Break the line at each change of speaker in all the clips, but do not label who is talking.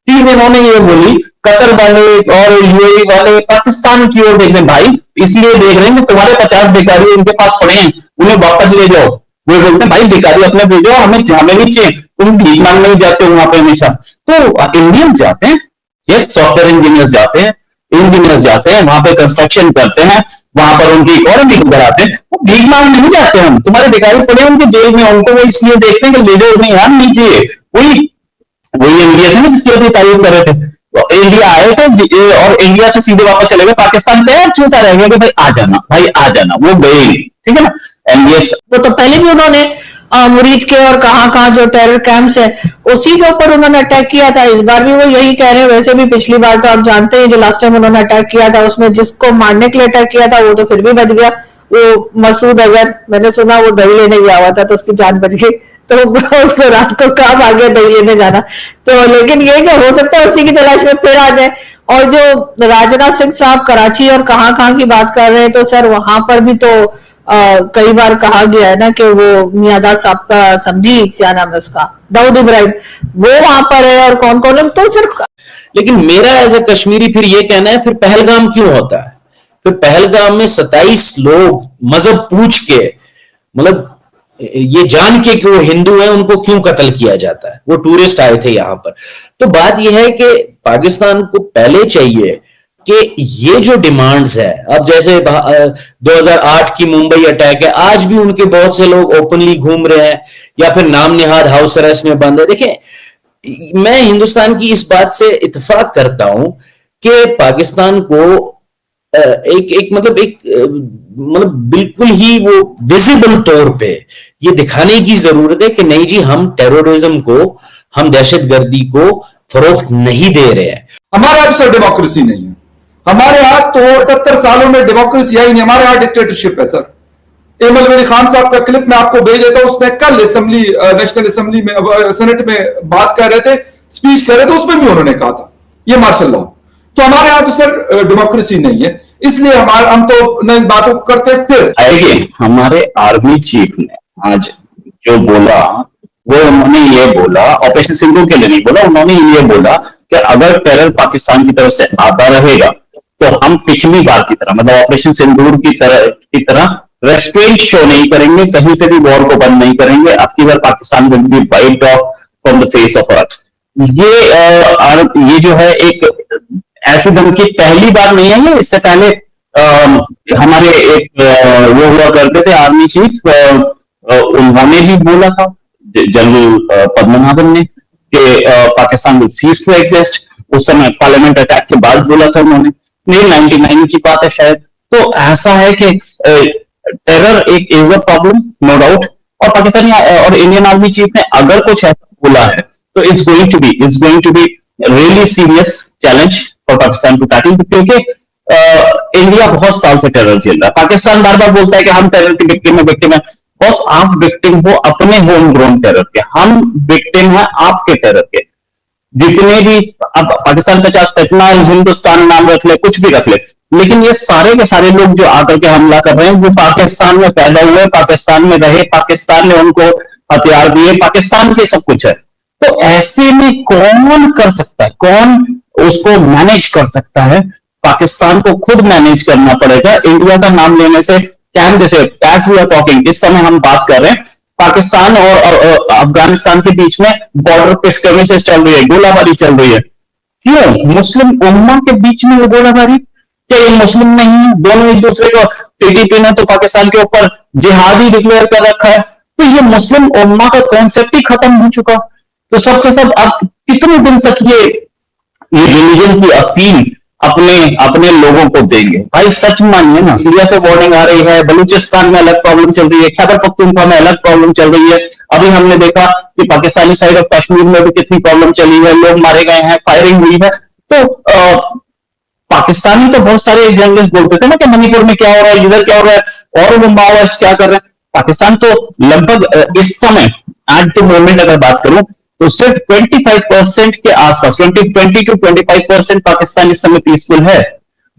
चीज इन्होंने ये बोली, कतर वाले और यूएई वाले पाकिस्तान की ओर देख रहे हैं भाई, इसलिए देख रहे हैं कि तुम्हारे 50 भिखारी उनके पास पड़े हैं, उन्हें वापस ले जाओ। वो बोलते हैं भाई भिखारी अपने भेजो, हमें नहीं चाहिए, तुम भीख मांगने जाते हो वहां पे हमेशा। तो इंडियन जाते हैं, ये सॉफ्टवेयर इंजीनियर्स जाते हैं, इंजीनियर्स जाते हैं वहां पे कंस्ट्रक्शन करते हैं, वहां पर उनकी इकोनॉमी को बढ़ाते हैं, वो भीख मांगने नहीं जाते। हम तुम्हारे भिखारी पड़े उनके जेल में, उनको वो इसलिए देखते हैं कि ले जाओ, नहीं यार नहीं चाहिए। वही वही इंडिया से ना जिसकी अपनी तारीफ कर रहे थे, तो इंडिया आए थे और इंडिया से सीधे वापस चले गए, पाकिस्तान पैर छूता रह गया कि भाई आ जाना, भाई आ जाना, वो गए नहीं, ठीक है ना। एनडीएस
वो तो पहले भी उन्होंने मुरीद के और कहाँ जो टेरर कैंप्स है उसी के ऊपर उन्होंने अटैक किया था। इस बार भी वो यही कह रहे हैं। वैसे भी पिछली बार तो आप जानते हैं जो लास्ट टाइम उन्होंने अटैक किया था उसमें जिसको मारने के लिए अटैक किया था वो तो फिर भी बच गया, वो मसूद अजहर, मैंने सुना वो दही लेने गया हुआ था तो उसकी जान बच गई, तो उसको रात को काम आ गया दही लेने जाना। तो लेकिन ये क्या हो सकता है उसी की तलाश में फिर आ जाए। और जो राजनाथ सिंह साहब कराची और कहाँ की बात कर रहे हैं, तो सर वहां पर भी तो कई बार कहा गया है ना कि वो मियादाद साहब का समझी, क्या नाम है उसका, दाऊद इब्राहिम, वो वहां पर है और कौन कौन है, तो सर।
लेकिन मेरा एज ए कश्मीरी फिर ये कहना है, फिर पहलगाम क्यों होता है? फिर पहलगाम में 27 लोग मजहब पूछ के, मतलब ये जान के कि वो हिंदू हैं, उनको क्यों कत्ल किया जाता है? वो टूरिस्ट आए थे यहां पर। तो बात यह है कि पाकिस्तान को पहले चाहिए कि ये जो डिमांड्स है, अब जैसे 2008 की मुंबई अटैक है, आज भी उनके बहुत से लोग ओपनली घूम रहे हैं या फिर नाम निहाद हाउस अरेस्ट में बंद है। देखिए, मैं हिंदुस्तान की इस बात से इत्तेफाक करता हूं कि पाकिस्तान को मतलब बिल्कुल ही वो विजिबल तौर पे ये दिखाने की जरूरत है कि नहीं जी, हम टेररिज्म को, हम दहशतगर्दी को फरोख्त नहीं दे रहे हैं।
हमारे यहाँ सर डेमोक्रेसी नहीं है, हमारे यहाँ तो 78 सालों में डेमोक्रेसी आई नहीं, हमारे यहाँ डिक्टेटरशिप है सर। एमल वली खान साहब का क्लिप मैं आपको भेज देता हूं, उसने कल असेंबली, नेशनल असेंबली में, सेनेट में बात कर रहे थे, स्पीच कर रहे थे, उसमें भी उन्होंने कहा था ये मार्शल लॉ। तो हमारे यहाँ तो सर डेमोक्रेसी नहीं है, इसलिए हम तो नई बातों को करते हैं। फिर
हमारे आर्मी चीफ ने आज जो बोला, वो उन्होंने ये बोला, ऑपरेशन सिंदूर के लिए नहीं बोला, उन्होंने ये बोला कि अगर टेरर पाकिस्तान की तरफ से आता रहेगा तो हम पिछली बार की तरह, मतलब ऑपरेशन सिंदूर की तरह रेस्ट्रेंट शो नहीं करेंगे, कहीं पे भी वॉर को बंद नहीं करेंगे, अब की बार Pakistan will be wiped off from the face of earth. ये जो है एक ऐसी धमकी पहली बार नहीं है, ये इससे पहले हमारे एक वो हुआ करते थे आर्मी चीफ, उन्होंने भी बोला था, जनरल पद्मनाभन ने, कि Pakistan will cease to exist. उस समय पार्लियामेंट अटैक के बाद बोला था उन्होंने, 99 की बात है शायद। तो ऐसा है कि टेरर एक is a problem, no doubt, और पाकिस्तानी और इंडियन आर्मी चीफ ने अगर कुछ ऐसा बोला है तो it's going to be really serious challenge for Pakistan to tackle, क्योंकि इंडिया बहुत साल से टेरर झेल रहा है। पाकिस्तान बार बार बोलता है कि हम टेरर की विक्टिम है। बस आप विक्टिम हो अपने होम ग्रोन टेरर के, हम विक्टिम है आपके टेरर के। जितने भी अब पाकिस्तान का चाहे इतना हिंदुस्तान नाम रख ले, कुछ भी रख ले, लेकिन ये सारे के सारे लोग जो आकर के हमला कर रहे हैं वो पाकिस्तान में पैदा हुए, पाकिस्तान में रहे, पाकिस्तान ने उनको हथियार दिए, पाकिस्तान के सब कुछ है। तो ऐसे में कौन कर सकता है, कौन उसको मैनेज कर सकता है? पाकिस्तान को खुद मैनेज करना पड़ेगा। इंडिया का नाम लेने से कैन जैसे एज वी आर टॉकिंग, इस समय हम बात कर रहे हैं, पाकिस्तान और अफगानिस्तान के बीच में बॉर्डर पे स्कर्मिशेस चल रही है, गोलाबारी चल रही है। क्यों? मुस्लिम उम्मा के बीच में वो गोलाबारी, क्या ये मुस्लिम नहीं है? दोनों एक दूसरे को, टीटीपी ने तो पाकिस्तान के ऊपर जिहादी डिक्लेयर कर रखा है, तो ये मुस्लिम उम्मा का कॉन्सेप्ट ही खत्म हो चुका। तो सबके सब अब कितने दिन तक ये रिलीजन की अपील अपने लोगों को देंगे? भाई सच मानिए ना, इंडिया से वार्निंग आ रही है, बलूचिस्तान में अलग प्रॉब्लम चल रही है, खैबर पख्तूनख्वा में अलग प्रॉब्लम चल रही है। अभी हमने देखा कि पाकिस्तानी साइड ऑफ कश्मीर में भी कितनी प्रॉब्लम चली है, लोग मारे गए हैं, फायरिंग हुई है। तो पाकिस्तानी तो बहुत सारे जर्नलिस्ट बोलते थे ना कि मणिपुर में क्या हो रहा है, इधर क्या हो रहा है, और वो माओवादी क्या कर रहे हैं। पाकिस्तान तो लगभग इस समय एट द मोमेंट अगर बात करूं तो सिर्फ 25% के आसपास, 20 to 25% पाकिस्तान इस समय पीसफुल है।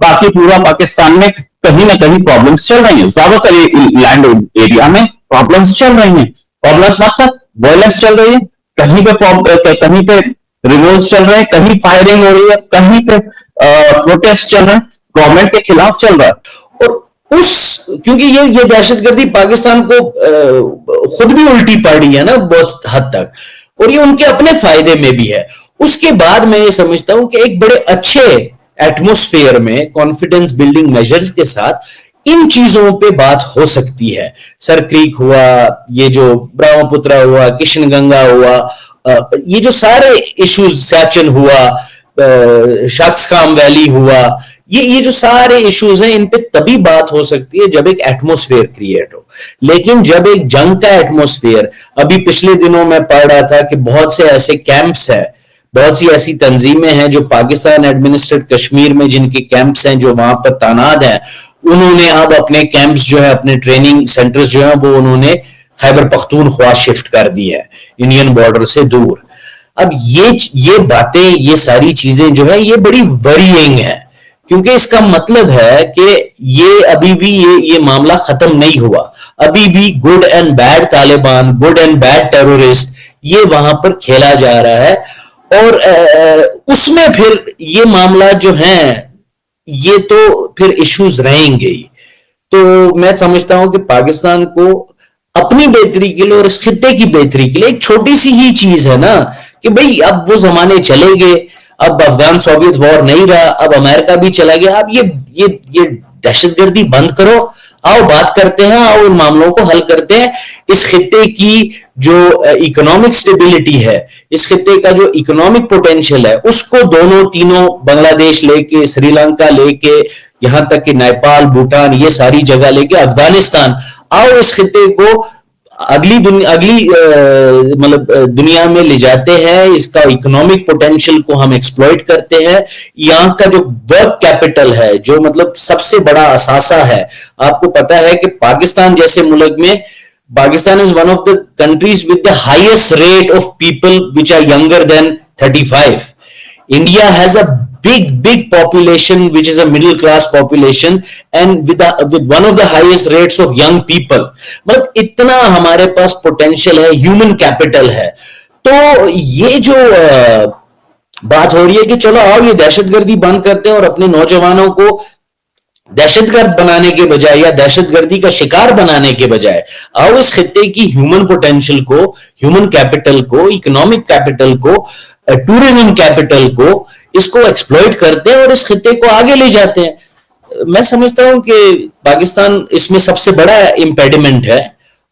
बाकी पूरा पाकिस्तान में कहीं ना कहीं प्रॉब्लम्स चल रही हैं, ज्यादातर लैंड एरिया में प्रॉब्लम्स चल रही हैं। प्रॉब्लम्स मतलब वायलेंस चल रही है, कहीं पे रिवोल्ट चल रहे हैं, कहीं फायरिंग हो रही है, कहीं पे प्रोटेस्ट चल रहा है, गवर्नमेंट के खिलाफ चल रहा है।
और क्योंकि ये दहशतगर्दी पाकिस्तान को खुद भी उल्टी पड़ रही है ना बहुत हद तक, और ये उनके अपने फायदे में भी है। उसके बाद मैं ये समझता हूं कि एक बड़े अच्छे एटमॉस्फेयर में कॉन्फिडेंस बिल्डिंग मेजर्स के साथ इन चीजों पे बात हो सकती है। सर क्रीक हुआ, ये जो ब्रह्मपुत्र हुआ, किशन गंगा हुआ, ये जो सारे इश्यूज, सियाचिन हुआ, शख्सकाम वैली हुआ, ये जो सारे इश्यूज हैं, इन पे तभी बात हो सकती है जब एक एटमॉस्फेयर क्रिएट हो। लेकिन जब एक जंग का एटमॉस्फेयर, अभी पिछले दिनों में पढ़ रहा था कि बहुत से ऐसे कैंप्स हैं, बहुत सी ऐसी तंजीमें हैं जो पाकिस्तान एडमिनिस्ट्रेटेड कश्मीर में जिनके कैंप्स हैं, जो वहां पर तानात हैं, उन्होंने अब अपने कैंप्स जो है, अपने ट्रेनिंग सेंटर्स जो है, वो उन्होंने खैबर पख्तूनख्वा शिफ्ट कर दी है, इंडियन बॉर्डर से दूर। अब ये बातें, ये सारी चीजें जो है, ये बड़ी वरीइंग है, क्योंकि इसका मतलब है कि ये अभी भी ये मामला खत्म नहीं हुआ। अभी भी good and bad Taliban, good and bad terrorist, ये वहां पर खेला जा रहा है। और उसमें फिर ये मामला जो है, ये तो फिर इश्यूज रहेंगे ही। तो मैं समझता हूं कि पाकिस्तान को अपनी बेहतरी के लिए और इस खित्ते की बेहतरी के लिए एक छोटी सी ही चीज है ना, कि भाई अब वो जमाने चले गए, अब अफगान सोवियत वॉर नहीं रहा, अब अमेरिका भी चला गया, अब ये दहशतगर्दी बंद करो, आओ बात करते हैं, आओ इन मामलों को हल करते हैं। इस खित्ते की जो इकोनॉमिक स्टेबिलिटी है, इस खित्ते का जो इकोनॉमिक पोटेंशियल है, उसको दोनों तीनों, बांग्लादेश लेके, श्रीलंका लेके, यहां तक कि नेपाल, भूटान, ये सारी जगह लेके अफगानिस्तान, आओ इस खित्ते को अगली दुनिया में ले जाते हैं। इसका इकोनॉमिक पोटेंशियल को हम एक्सप्लॉइट करते हैं। यहाँ का जो वर्क कैपिटल है, जो मतलब सबसे बड़ा असासा है, आपको पता है कि पाकिस्तान जैसे मुल्क में, Pakistan is one of the countries with the highest rate of people which are younger than 35। India has a big population which is a middle class population and with one of the highest rates of young people। मतलब इतना हमारे पास potential है, human capital है। तो ये जो बात हो रही है कि चलो आओ ये दहशतगर्दी बंद करते हैं और अपने नौजवानों को दहशतगर्द बनाने के बजाय या दहशतगर्दी का शिकार बनाने के बजाय, आओ इस खित्ते की ह्यूमन पोटेंशियल को, ह्यूमन कैपिटल को, इकोनॉमिक कैपिटल को, टूरिज्म कैपिटल को, इसको एक्सप्लॉइट करते हैं और इस खित्ते को आगे ले जाते हैं। मैं समझता हूं कि पाकिस्तान इसमें सबसे बड़ा इम्पेडिमेंट है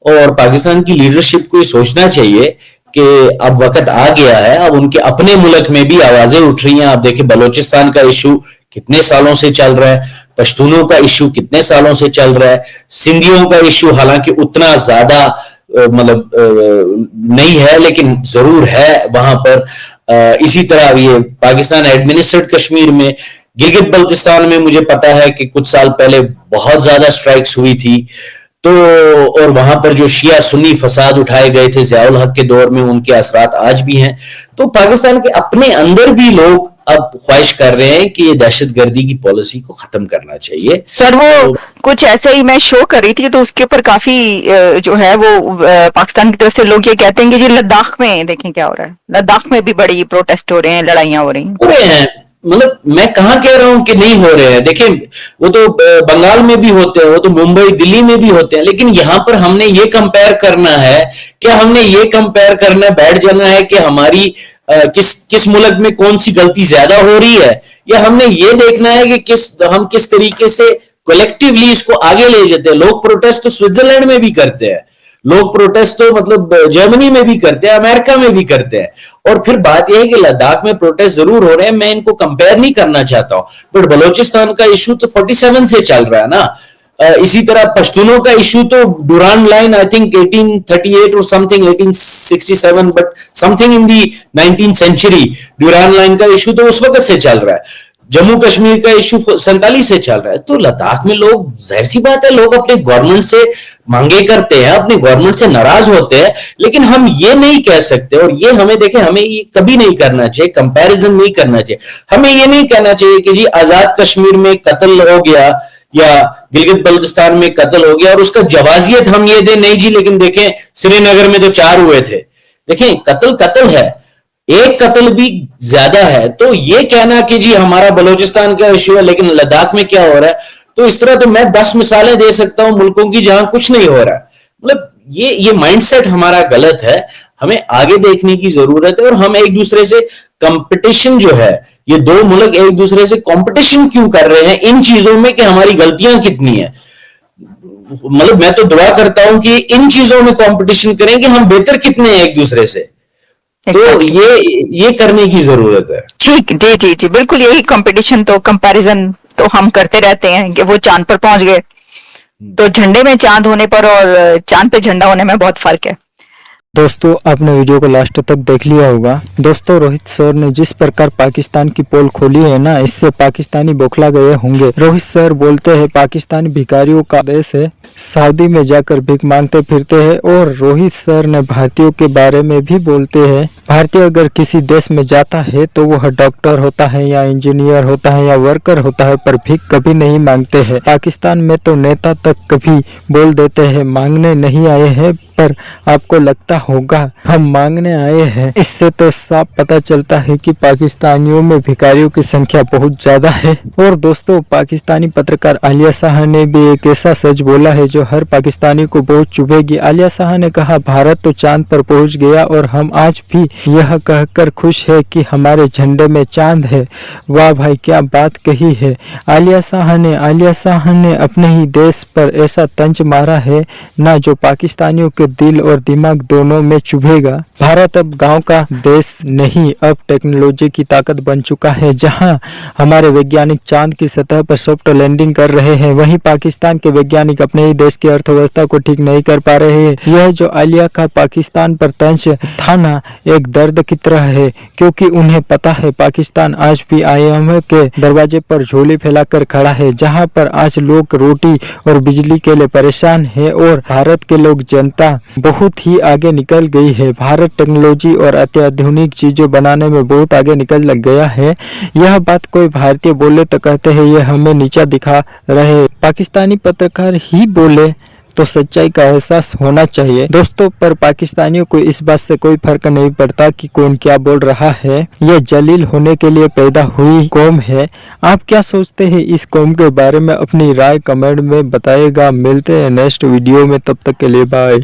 और पाकिस्तान की लीडरशिप को ये सोचना चाहिए कि अब वक्त आ गया है, अब उनके अपने मुल्क में भी आवाजें उठ रही हैं। आप देखिए बलोचिस्तान का इशू कितने सालों से चल रहा है, पश्तूनों का इशू कितने सालों से चल रहा है, सिंधियों का इशू हालांकि उतना ज्यादा मतलब नहीं है, लेकिन जरूर है वहां पर। इसी तरह ये पाकिस्तान एडमिनिस्ट्रेटेड कश्मीर में, गिलगित बल्तिस्तान में मुझे पता है कि कुछ साल पहले बहुत ज्यादा स्ट्राइक्स हुई थी। तो और वहां पर जो शिया सुन्नी फसाद उठाए गए थे ज़ियाउल हक के दौर में, उनके असरात आज भी हैं। तो पाकिस्तान के अपने अंदर भी लोग अब ख्वाहिश कर रहे हैं कि ये दहशतगर्दी की पॉलिसी को खत्म करना चाहिए।
सर वो कुछ ऐसे ही मैं शो कर रही थी तो उसके ऊपर काफी जो है वो पाकिस्तान की तरफ से लोग ये कहते हैं कि जी लद्दाख में देखें क्या हो रहा है, लद्दाख में भी बड़ी प्रोटेस्ट हो रहे हैं, लड़ाइयां हो रही हैं।
मतलब मैं कहां कह रहा हूं कि नहीं हो रहे हैं, देखिए वो तो बंगाल में भी होते हैं, वो तो मुंबई दिल्ली में भी होते हैं, लेकिन यहां पर हमने ये कंपेयर करना है, क्या हमने ये कंपेयर करना बैठ जाना है कि हमारी किस मुल्क में कौन सी गलती ज्यादा हो रही है, या हमने ये देखना है कि हम किस तरीके से कलेक्टिवली इसको आगे ले जाते हैं। लोग प्रोटेस्ट तो स्विट्जरलैंड में भी करते हैं, लोग प्रोटेस्ट तो मतलब जर्मनी में भी करते हैं, अमेरिका में भी करते हैं। और फिर बात यह है कि लद्दाख में प्रोटेस्ट जरूर हो रहे हैं, मैं इनको कंपेयर नहीं करना चाहता हूं, बट बलोचिस्तान का इशू तो 47 से चल रहा है ना। इसी तरह पश्तूनों का इशू तो डुरान लाइन आई थिंक 1838 और something 1867 but something in the 19th century, Durand line का इशू तो उस वक्त से चल रहा है। जम्मू कश्मीर का इशू 47 से चल रहा है। तो लद्दाख में लोग, जाहिर सी बात है, लोग अपने गवर्नमेंट से मांगे करते हैं, अपने गवर्नमेंट से नाराज होते हैं, लेकिन हम ये नहीं कह सकते, और ये हमें देखें, हमें ये कभी नहीं करना चाहिए, कंपैरिजन नहीं करना चाहिए। हमें ये नहीं कहना चाहिए कि जी आजाद कश्मीर में कत्ल हो गया या गिलगित बल्तिस्तान में कत्ल हो गया और उसका जवाजियत हम ये दें, नहीं जी लेकिन देखें श्रीनगर में तो 4 हुए थे। देखें कत्ल है, एक कत्ल भी ज्यादा है। तो ये कहना कि जी हमारा बलूचिस्तान का इश्यू है लेकिन लद्दाख में क्या हो रहा है, तो इस तरह तो मैं 10 मिसालें दे सकता हूं मुल्कों की जहां कुछ नहीं हो रहा है। मतलब ये माइंडसेट हमारा गलत है, हमें आगे देखने की जरूरत है। और हम एक दूसरे से कंपटीशन जो है, ये दो मुल्क एक दूसरे से कंपटीशन क्यों कर रहे हैं इन चीजों में कि हमारी गलतियां कितनी है। मतलब मैं तो दुआ करता हूं कि इन चीजों में कंपटीशन करें कि हम बेहतर कितने हैं एक दूसरे से। तो ये करने की जरूरत है।
ठीक, जी जी जी, बिल्कुल यही कंपटीशन तो कंपैरिजन तो हम करते रहते हैं कि वो चांद पर पहुंच गए, तो झंडे में चांद होने पर और चांद पे झंडा होने में बहुत फर्क है।
दोस्तों आपने वीडियो को लास्ट तक देख लिया होगा। दोस्तों रोहित सर ने जिस प्रकार पाकिस्तान की पोल खोली है ना, इससे पाकिस्तानी बौखला गए होंगे। रोहित सर बोलते हैं पाकिस्तान भिखारियों का देश है, सऊदी में जाकर भीख मांगते फिरते हैं। और रोहित सर ने भारतीयों के बारे में भी बोलते हैं, भारतीय अगर किसी देश में जाता है तो वह डॉक्टर होता है या इंजीनियर होता है या वर्कर होता है, पर भीख कभी नहीं मांगते हैं। पाकिस्तान में तो नेता तक कभी बोल देते हैं मांगने नहीं आए हैं, पर आपको लगता होगा हम मांगने आए हैं। इससे तो साफ पता चलता है कि पाकिस्तानियों में भिखारियों की संख्या बहुत ज्यादा है। और दोस्तों पाकिस्तानी पत्रकार आलिया शाह ने भी एक ऐसा सच बोला है जो हर पाकिस्तानी को बहुत चुभेगी। आलिया शाह ने कहा भारत तो चांद पर पहुंच गया और हम आज भी यह कहकर खुश है कि हमारे झंडे में चांद है। वाह भाई क्या बात कही है आलिया शाह ने अपने ही देश पर ऐसा तंज मारा है ना जो पाकिस्तानियों के दिल और दिमाग दोनों में चुभेगा। भारत अब गांव का देश नहीं, अब टेक्नोलॉजी की ताकत बन चुका है। जहां हमारे वैज्ञानिक चांद की सतह पर सॉफ्ट लैंडिंग कर रहे हैं, वहीं पाकिस्तान के वैज्ञानिक अपने ही देश की अर्थव्यवस्था को ठीक नहीं कर पा रहे हैं। यह जो आलिया का पाकिस्तान पर तंज था ना, एक दर्द की तरह है, क्योंकि उन्हें पता है पाकिस्तान आज भी IMF के दरवाजे पर झोली फैलाकर खड़ा है, जहां पर आज लोग रोटी और बिजली के लिए परेशान है और भारत के लोग जनता बहुत ही आगे निकल गई है। भारत टेक्नोलॉजी और अत्याधुनिक चीजों बनाने में बहुत आगे निकल लग गया है। यह बात कोई भारतीय बोले तो कहते हैं ये हमें नीचा दिखा रहे, पाकिस्तानी पत्रकार ही बोले तो सच्चाई का एहसास होना चाहिए दोस्तों। पर पाकिस्तानियों को इस बात से कोई फर्क नहीं पड़ता कि कौन क्या बोल रहा है, यह जलील होने के लिए पैदा हुई कौम है। आप क्या सोचते हैं इस कौम के बारे में? अपनी राय कमेंट में बताइएगा। मिलते हैं नेक्स्ट वीडियो में, तब तक के लिए बाय।